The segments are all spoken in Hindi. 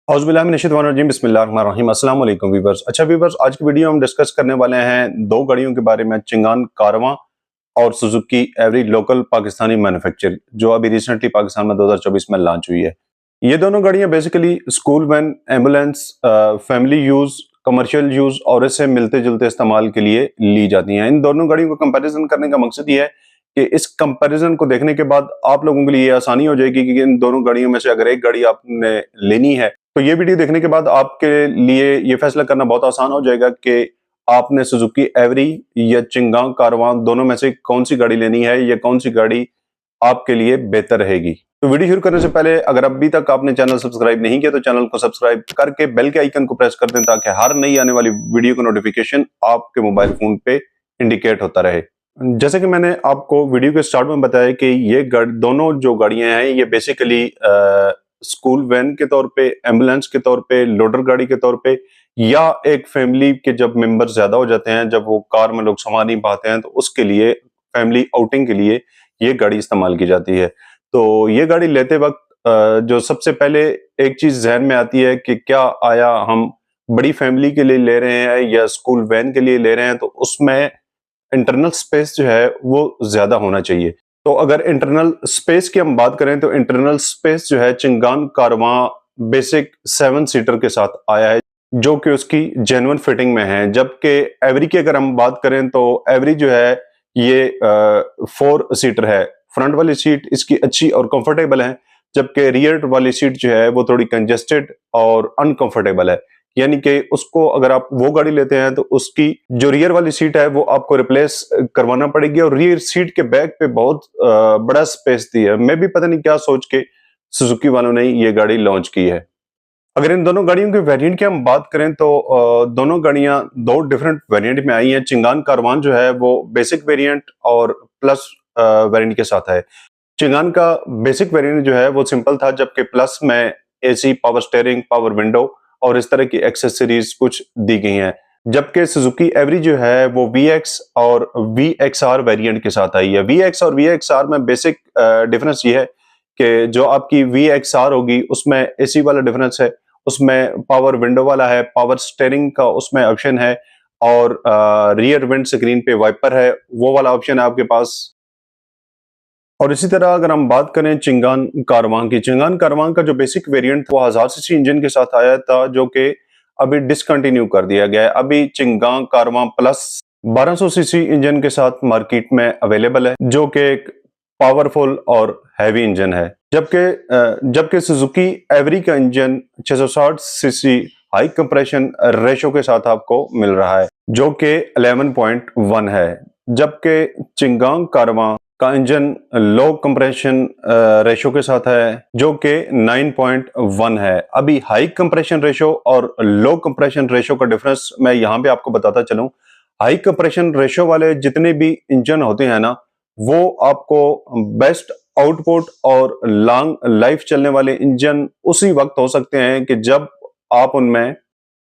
औज़ुबिल्लाहिमिनश्शैतानिर्रजीम बिस्मिल्लाहिर्रहमानिर्रहीम अस्सलाम वालेकुम व्यूअर्स। अच्छा व्यूअर्स, आज की वीडियो हम डिस्कस करने वाले हैं दो गाड़ियों के बारे में, चिंगान कारवां और Suzuki every local Pakistani manufacture, जो अभी रिसेंटली पाकिस्तान में 2024 में लॉन्च हुई है। ये दोनों गाड़ियां basically school van, ambulance, family use, commercial use और इससे मिलते जुलते इस्तेमाल के लिए ली जाती हैं। इन दोनों गाड़ियों को कंपैरिजन करने का मकसद ये है कि इस कंपैरिजन को देखने के बाद आप लोगों के लिए ये आसानी हो जाएगी कि इन दोनों गाड़ियों में से अगर एक गाड़ी आपने लेनी है तो ये वीडियो देखने के बाद आपके लिए ये फैसला करना बहुत आसान हो जाएगा कि आपने सुजुकी एवरी या चिंगांग कारवां दोनों में से कौन सी गाड़ी लेनी है या कौन सी गाड़ी आपके लिए बेहतर रहेगी। तो वीडियो शुरू करने से पहले अगर अभी तक आपने चैनल सब्सक्राइब नहीं किया तो चैनल को सब्सक्राइब करके बेल के आइकन को प्रेस कर दें ताकि हर नई आने वाली वीडियो का नोटिफिकेशन आपके मोबाइल फोन पे इंडिकेट होता रहे। जैसे कि मैंने आपको वीडियो के स्टार्ट में बताया कि ये दोनों जो गाड़ियां हैं ये बेसिकली स्कूल वैन के तौर पे, एम्बुलेंस के तौर पे, लोडर गाड़ी के तौर पे या एक फैमिली के जब मेंबर ज्यादा हो जाते हैं, जब वो कार में लोग संभाल नहीं पाते हैं तो उसके लिए फैमिली आउटिंग के लिए ये गाड़ी इस्तेमाल की जाती है। तो ये गाड़ी लेते वक्त जो सबसे पहले एक चीज जहन में आती है कि क्या आया हम बड़ी फैमिली के लिए ले रहे हैं या स्कूल वैन के लिए ले रहे हैं, तो उसमें इंटरनल स्पेस जो है वो ज्यादा होना चाहिए। तो अगर इंटरनल स्पेस की हम बात करें तो इंटरनल स्पेस जो है चिंगान कारवां बेसिक 7 सीटर के साथ आया है, जो कि उसकी जेन्युइन फिटिंग में है। जबकि एवरी की अगर हम बात करें तो एवरी जो है ये 4 सीटर है। फ्रंट वाली सीट इसकी अच्छी और कंफर्टेबल है, जबकि रियर वाली सीट जो है वो थोड़ी कंजेस्टेड और अनकंफर्टेबल है। यानी कि उसको अगर आप वो गाड़ी लेते हैं तो उसकी जो रियर वाली सीट है वो आपको रिप्लेस करवाना पड़ेगी और रियर सीट के बैक पे बहुत बड़ा स्पेस दी है। मैं भी पता नहीं क्या सोच के सुजुकी वालों ने ये गाड़ी लॉन्च की है। अगर इन दोनों गाड़ियों के वेरिएंट की हम बात करें तो दोनों गाड़ियां दो डिफरेंट वेरिएंट में आई हैं। चिंगान कारवान जो है वो बेसिक वेरिएंट और प्लस वेरिएंट के साथ है। चिंगान का बेसिक वेरिएंट जो है वो सिंपल था, जबकि प्लस में AC, power steering, power window और इस तरह की एक्सेसरीज कुछ दी गई हैं। जबकि सुजुकी एवरी जो है वो VX और VXR वेरिएंट के साथ आई है। VX और VXR में बेसिक डिफरेंस ये है कि जो आपकी VXR होगी उसमें एसी वाला डिफरेंस है, उसमें पावर विंडो वाला है, पावर स्टीयरिंग का उसमें ऑप्शन है और रियर विंड स्क्रीन पे वाइपर है, वो वाला ऑप्शन है आपके पास। और इसी तरह अगर हम बात करें चिंगान कारवां की, चिंगान कारवां का जो बेसिक वेरिएंट वो 1000 सीसी इंजन के साथ आया था, जो कि अभी डिसकंटिन्यू कर दिया गया है। अभी चिंगान कारवां प्लस 1200 सीसी इंजन के साथ मार्केट में अवेलेबल है, जो कि एक पावरफुल और हैवी इंजन है। जबकि सुजुकी एवरी का engine 660 CC high compression ratio के साथ आपको मिल रहा है, जो कि 11.1 है। जबकि चिंगांग कारवां का इंजन लो कंप्रेशन रेशो के साथ है, जो कि 9.1 है। अभी हाई कंप्रेशन रेशो और लो कंप्रेशन रेशो का डिफरेंस मैं यहाँ पे आपको बताता चलूं। हाई कंप्रेशन रेशो वाले जितने भी इंजन होते हैं ना, वो आपको बेस्ट आउटपुट और लॉन्ग लाइफ चलने वाले इंजन उसी वक्त हो सकते हैं कि जब आप उनमें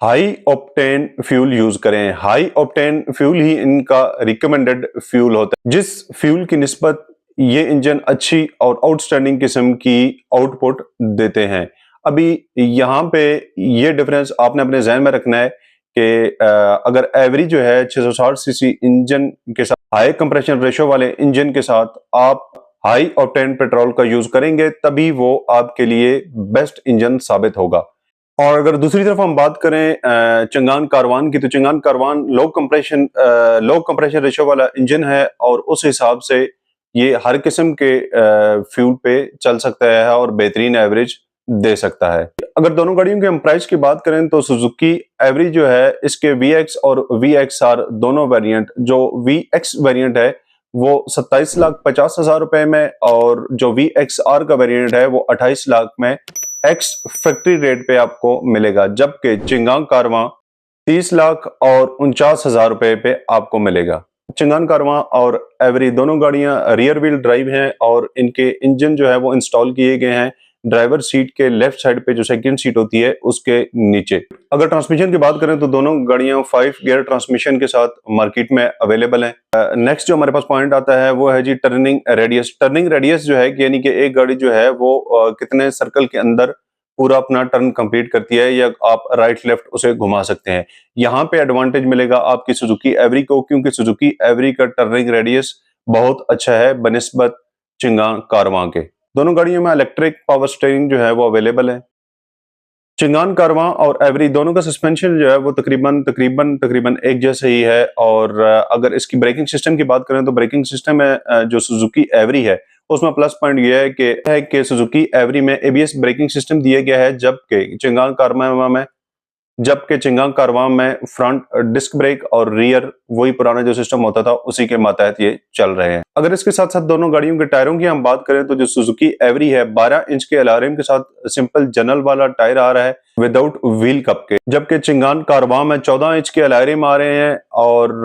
हाई ऑप्टेन फ्यूल यूज करें। हाई ऑप्टेन फ्यूल ही इनका रिकमेंडेड फ्यूल होता है, जिस फ्यूल की निस्बत ये इंजन अच्छी और आउटस्टैंडिंग किस्म की आउटपुट देते हैं। अभी यहाँ पे ये डिफरेंस आपने अपने जहन में रखना है कि अगर एवरी जो है 660 सीसी इंजन के साथ हाई कंप्रेशन रेशो वाले इंजन के साथ आप हाई ऑप्टेन पेट्रोल का यूज करेंगे, तभी वो आपके लिए बेस्ट इंजन साबित होगा। और अगर दूसरी तरफ हम बात करें चिंगान कारवान की, तो चिंगान कारवान लो कंप्रेशन रेशो वाला इंजन है और उस हिसाब से ये हर किस्म के फ्यूल पे चल सकता है और बेहतरीन एवरेज दे सकता है। अगर दोनों गाड़ियों के हम प्राइस की बात करें तो सुजुकी एवरी जो है इसके VX और VXR दोनों वेरिएंट, जो VX वेरिएंट है वो 27,50,000 रुपए में और जो VXR का वेरिएंट है वो 28 लाख में एक्स फैक्ट्री रेट पे आपको मिलेगा। जबकि चिंगांग कारवां 30 लाख और 49,000 रुपए पे आपको मिलेगा। चिंगान कारवां और एवरी दोनों गाड़ियां रियर व्हील ड्राइव हैं और इनके इंजन जो है वो इंस्टॉल किए गए हैं ड्राइवर सीट के लेफ्ट साइड पे, जो सेकंड सीट होती है उसके नीचे। अगर ट्रांसमिशन की बात करें तो दोनों गाड़ियां 5 गियर ट्रांसमिशन के साथ मार्केट में अवेलेबल हैं। नेक्स्ट जो हमारे पास पॉइंट आता है वो है जी टर्निंग रेडियस। टर्निंग रेडियस जो है यानी कि एक गाड़ी जो है वो कितने सर्कल के अंदर पूरा अपना टर्न कंप्लीट करती है, या आप राइट लेफ्ट उसे घुमा सकते हैं। यहाँ पे एडवांटेज मिलेगा आपकी सुजुकी एवरी को, क्योंकि सुजुकी एवरी का टर्निंग रेडियस बहुत अच्छा है बनिस्बत चिंगान कारवां के। दोनों गाड़ियों में इलेक्ट्रिक पावर स्टीयरिंग जो है वो अवेलेबल है। चिंगान कारवां और एवरी दोनों का सस्पेंशन जो है वो तकरीबन एक जैसा ही है। और अगर इसकी ब्रेकिंग सिस्टम की बात करें तो ब्रेकिंग सिस्टम है जो सुजुकी एवरी है उसमें प्लस पॉइंट ये है कि सुजुकी एवरी में एबीएस ब्रेकिंग सिस्टम दिया गया है, जबकि चिंगांग कारवां में फ्रंट डिस्क ब्रेक और रियर वही पुराना जो सिस्टम होता था उसी के मातहत ये चल रहे हैं। अगर इसके साथ साथ दोनों गाड़ियों के टायरों की हम बात करें तो जो सुजुकी एवरी है 12 इंच के एलआरएम के साथ सिंपल जनरल वाला टायर आ रहा है विदाउट व्हील कप के, जबकि चिंगान कारवां में 14 इंच के एलआरएम आ रहे हैं और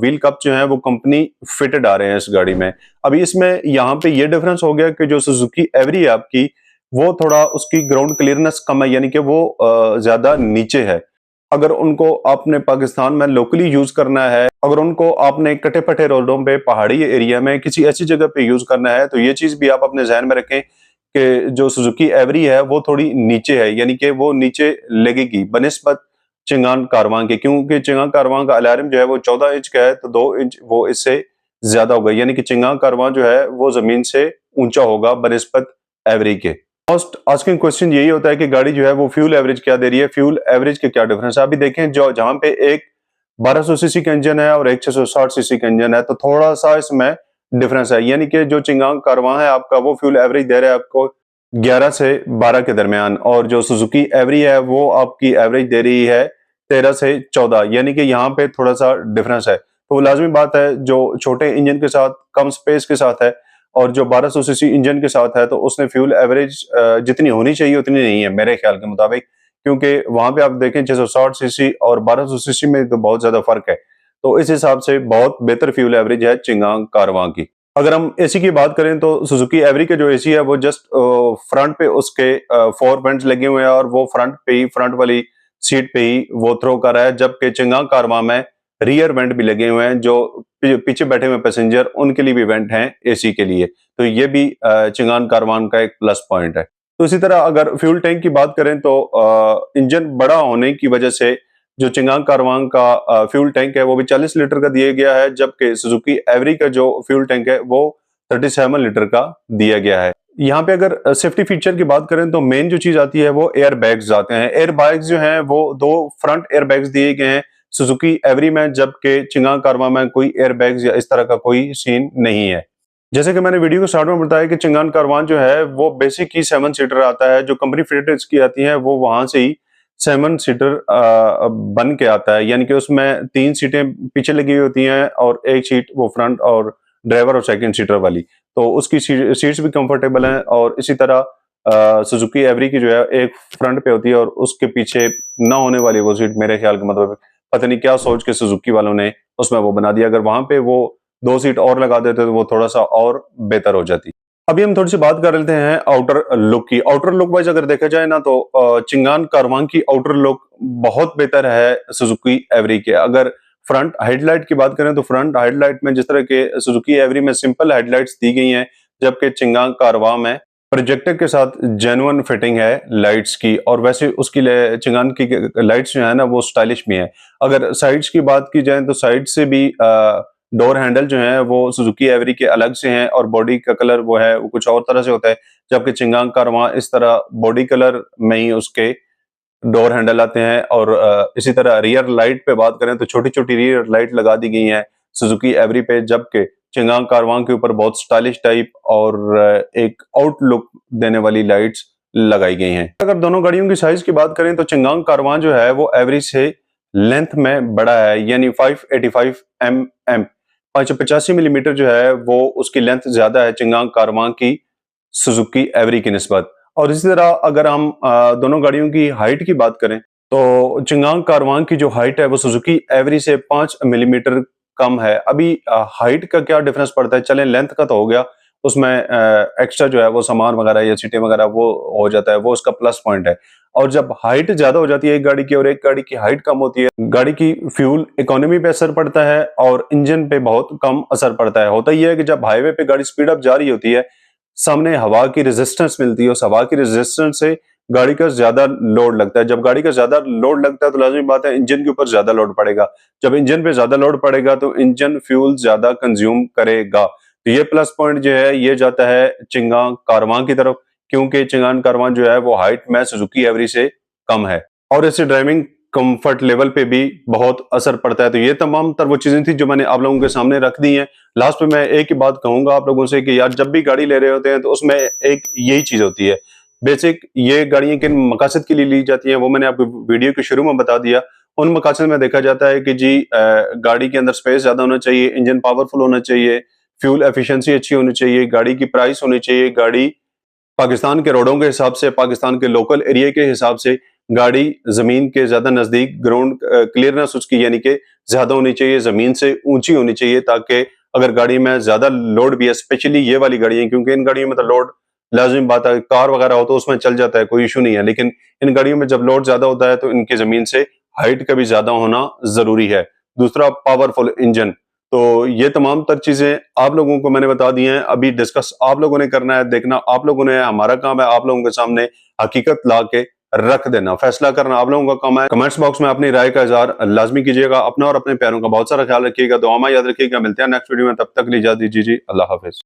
व्हील कप जो है वो कंपनी फिटेड आ रहे हैं इस गाड़ी में। अभी इसमें यहाँ पे ये डिफरेंस हो गया कि जो सुजुकी एवरी है आपकी वो थोड़ा उसकी ग्राउंड क्लियरनेस कम है, यानी कि वो ज्यादा नीचे है। अगर उनको आपने पाकिस्तान में लोकली यूज करना है, अगर उनको आपने कटे पटे रोडों पे पहाड़ी एरिया में किसी ऐसी जगह पे यूज करना है तो ये चीज भी आप अपने जहन में रखें कि जो सुजुकी एवरी है वो थोड़ी नीचे है, यानी कि वो नीचे लगेगी बनिस्बत चिंगान कारवां के, क्योंकि चिंगान कारवां का अलार्म जो है वो 14 इंच का है तो 2 इंच वो इससे ज्यादा होगा, यानी कि चिंगान कारवां जो है वो जमीन से ऊंचा होगा बनिस्बत एवरी के। मोस्ट आस्किंग क्वेश्चन यही होता है कि गाड़ी जो है वो फ्यूल एवरेज क्या दे रही है, फ्यूल एवरेज के क्या डिफरेंस है। अभी देखें जो जहां पे एक 1200 सीसी का इंजन है और एक 660 सीसी का इंजन है तो थोड़ा सा इसमें डिफरेंस है, यानी कि जो चिंगांग कारवां है आपका वो फ्यूल एवरेज दे रहा है आपको 11 से 12 के दरमियान, और जो सुजुकी एवरी है वो आपकी एवरेज दे रही है 13 से 14, यानी कि यहाँ पे थोड़ा सा डिफरेंस है। तो लाजमी बात है जो छोटे इंजन के साथ कम स्पेस के साथ है और जो 1200 सीसी इंजन के साथ है तो उसने फ्यूल एवरेज जितनी होनी चाहिए उतनी नहीं है मेरे ख्याल के मुताबिक, क्योंकि वहां पे आप देखें 660 सीसी और 1200 सीसी में तो बहुत ज्यादा फर्क है। तो इस हिसाब से बहुत बेहतर फ्यूल एवरेज है चिंगांग कारवां की। अगर हम एसी की बात करें तो सुजुकी एवरी के जो एसी है वो जस्ट फ्रंट पे उसके 4 वेंट्स लगे हुए हैं और वो फ्रंट पे ही फ्रंट वाली सीट पे ही वो थ्रो कर रहा है, जबकि चिंगांग कारवां में रियर वेंट भी लगे हुए हैं, जो पीछे बैठे हुए पैसेंजर उनके लिए भी वेंट हैं एसी के लिए। तो ये भी चिंगान कारवान का एक प्लस पॉइंट है। तो इसी तरह अगर फ्यूल टैंक की बात करें तो इंजन बड़ा होने की वजह से जो चिंगांग कारवान का फ्यूल टैंक है वो भी 40 लीटर का दिया गया है, जबकि सुजुकी एवरी का जो फ्यूल टैंक है वो 37 लीटर का दिया गया है। यहाँ पे अगर सेफ्टी फीचर की बात करें तो मेन जो चीज आती है वो एयर बैग्स आते हैं। एयर बैग्स जो हैं वो 2 फ्रंट एयर बैग्स दिए गए हैं सुजुकी एवरी में, जबकि चिंगांग कारवां में कोई एयर बैग्स या इस तरह का कोई सीन नहीं है। जैसे कि मैंने वीडियो को स्टार्ट में बताया कि चिंगान कारवान जो है वो बेसिक ही 7 सीटर आता है, जो कंपनी फिटेड इसकी आती है वो वहां से ही 7 सीटर बन के आता है, यानी कि उसमें 3 सीटें पीछे लगी हुई होती हैं और एक सीट वो फ्रंट और ड्राइवर और सेकंड सीटर वाली, तो उसकी सीट्स भी कंफर्टेबल हैं। और इसी तरह सुजुकी एवरी की जो है एक फ्रंट पे होती है और उसके पीछे ना होने वाली वो सीट मेरे ख्याल के मतलब पता नहीं क्या सोच के सुजुकी वालों ने उसमें वो बना दिया। अगर वहां पे वो 2 सीट और लगा देते तो वो थोड़ा सा और बेहतर हो जाती। अभी हम थोड़ी सी बात कर लेते हैं आउटर लुक की। आउटर लुक वाइज अगर देखा जाए ना तो चिंगान कारवां की आउटर लुक बहुत बेहतर है सुजुकी एवरी के। अगर फ्रंट हेडलाइट की बात करें तो फ्रंट हेडलाइट में जिस तरह के सुजुकी एवरी में सिंपल हेडलाइट्स दी गई हैं, जबकि चिंगान कारवां में प्रोजेक्टर के साथ जेन्युइन फिटिंग है लाइट्स की, और वैसे उसकी चिंगान की लाइट्स जो है ना वो स्टाइलिश भी हैं। अगर साइड्स की बात की जाए तो साइड से भी डोर हैंडल जो है वो सुजुकी एवरी के अलग से हैं और बॉडी का कलर वो है वो कुछ और तरह से होता है, जबकि चिंगांग कारवां इस तरह बॉडी कलर में ही उसके डोर हैंडल आते हैं। और इसी तरह रियर लाइट पे बात करें तो छोटी छोटी रियर लाइट लगा दी गई हैं सुजुकी एवरी पे, जबकि चिंगांग कारवां के ऊपर बहुत स्टाइलिश टाइप और एक आउटलुक देने वाली लाइट्स लगाई गई हैं। अगर दोनों गाड़ियों की साइज की बात करें तो चिंगांग कारवां जो है वो एवरी से लेंथ में बड़ा है, यानी 585 mm 585 मिलीमीटर जो है वो उसकी लेंथ ज्यादा है चिंगांग कारवां की सुजुकी एवरी की निस्बत। और इसी तरह अगर हम दोनों गाड़ियों की हाइट की बात करें तो चिंगांग कारवां की जो हाइट है वो सुजुकी एवरी से 5 मिलीमीटर कम है। अभी हाइट का क्या डिफरेंस पड़ता है, चलें लेंथ का तो हो गया, उसमें एक्स्ट्रा जो है वो सामान वगैरह या सीटें वगैरह वो हो जाता है, वो उसका प्लस पॉइंट है। और जब हाइट ज्यादा हो जाती है एक गाड़ी की और एक गाड़ी की हाइट कम होती है, गाड़ी की फ्यूल इकोनॉमी पे असर पड़ता है और इंजन पे बहुत कम असर पड़ता है। होता यह है कि जब हाईवे पे गाड़ी स्पीड अप जा रही होती है, सामने हवा की रेजिस्टेंस मिलती है, उस हवा की रेजिस्टेंस से गाड़ी का ज्यादा लोड लगता है। जब गाड़ी का ज्यादा लोड लगता है तो लाजमी बात है इंजन के ऊपर ज्यादा लोड पड़ेगा। जब इंजन पे ज्यादा लोड पड़ेगा तो इंजन फ्यूल ज्यादा कंज्यूम करेगा। तो ये प्लस पॉइंट जो है ये जाता है चिंगांग कारवां की तरफ, क्योंकि चिंगान कारवां जो है वो हाइट में सुजुकी एवरी से कम है और इससे ड्राइविंग कंफर्ट लेवल पे भी बहुत असर पड़ता है। तो ये तमाम तर वो चीजें थी जो मैंने आप लोगों के सामने रख दी हैं। लास्ट में मैं एक ही बात कहूंगा आप लोगों से कि यार जब भी गाड़ी ले रहे होते हैं तो उसमें एक यही चीज होती है बेसिक, ये गाड़ियां किन मकसद के लिए ली जाती हैं वो मैंने आपको वीडियो के शुरू में बता दिया। उन मकसद में देखा जाता है कि जी गाड़ी के अंदर स्पेस ज्यादा होना चाहिए, इंजन पावरफुल होना चाहिए, फ्यूल एफिशिएंसी अच्छी होनी चाहिए, गाड़ी की प्राइस होनी चाहिए, गाड़ी पाकिस्तान के रोडों के हिसाब से, पाकिस्तान के लोकल एरिया के हिसाब से, गाड़ी जमीन के ज्यादा नजदीक, ग्राउंड क्लियरनेस उसकी यानी कि ज्यादा होनी चाहिए, जमीन से ऊंची होनी चाहिए, ताकि अगर गाड़ी में ज्यादा लोड भी है, स्पेशली ये वाली गाड़ियां, क्योंकि इन गाड़ियों में तो लोड लाजिम बात है, कार वगैरह हो तो उसमें चल जाता है, कोई इशू नहीं है, लेकिन इन गाड़ियों में जब लोड ज्यादा होता है तो इनकी जमीन से हाइट का भी ज्यादा होना जरूरी है। दूसरा, पावरफुल इंजन। तो ये तमाम तर चीजें आप लोगों को मैंने बता दी हैं। अभी डिस्कस आप लोगों ने करना है, देखना आप लोगों ने, हमारा काम है आप लोगों के सामने हकीकत ला के रख देना, फैसला करना आप लोगों का काम है। कमेंट्स बॉक्स में अपनी राय का इजहार लाजमी कीजिएगा। अपना और अपने प्यारों का बहुत सारा ख्याल रखिएगा, दुआ में याद रखिएगा। मिलते हैं नेक्स्ट वीडियो में, तब तक ली इजाजत दीजिए। अल्लाह हाफिज।